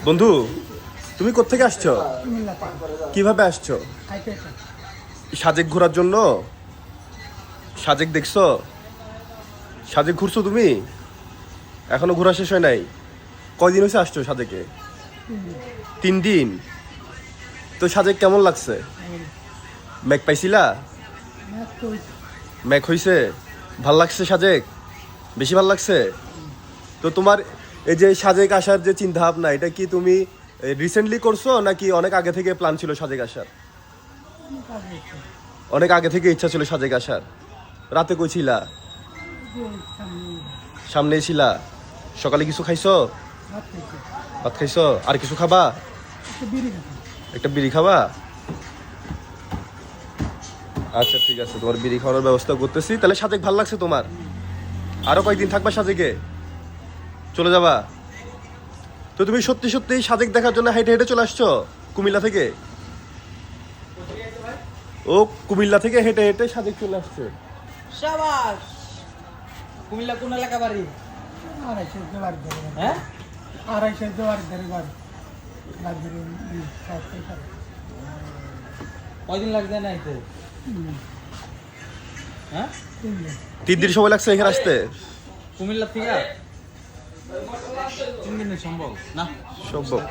বন্ধু, তুমি কোত্থেকে আসছো? কিভাবে আসছো? সাজেক ঘোরার জন্য? সাজেক দেখছো? সাজেক ঘুরছো তুমি? এখনো ঘোরা শেষ হয় নাই? কয়দিন হয়েছে আসছো সাজেকে? 3 দিন। তো সাজেক কেমন লাগছে? ম্যাক পাইছিলা? ম্যাক হইছে? ভাল লাগছে সাজেক? বেশি ভাল লাগছে? তো তোমার এই যে সাজেক আসার যে চিন্তা ভাবনা, এটা কি তুমি রিসেন্টলি করছো নাকি অনেক আগে থেকে প্ল্যান ছিল সাজেক আসার? অনেক আগে থেকে ইচ্ছা ছিল সাজেক আসার। রাতে কই ছিলা? সামনেই ছিলা। সকালে কিছু খাইছো? ভাত খাইছো? আর কিছু খাবা? একটা বিড়ি খাবা? আচ্ছা ঠিক আছে, তোমার বিড়ি খাওয়ানোর ব্যবস্থা করতেছি। তাহলে সাজেক ভাল লাগছে তোমার? আরো কয়েকদিন থাকবা সাজেকে? চলে যাবা? তো তুমি সত্যি সত্যি সাজেক দেখার জন্য হেঁটে হেঁটে চলে আসছো কুমিল্লা থেকে? ও কুমিল্লা থেকে হেঁটে হেঁটে সাজেক চলে আসছে। শাবাশ। কুমিল্লা কোন এলাকা বাড়ি? হ্যাঁ, কয়দিন লাগবে না এতে? হ্যাঁ, 3 দিন সময় লাগছে এখানে আসতে? কুমিল্লা থেকে 3 দিনে সম্ভব না? সম্ভব।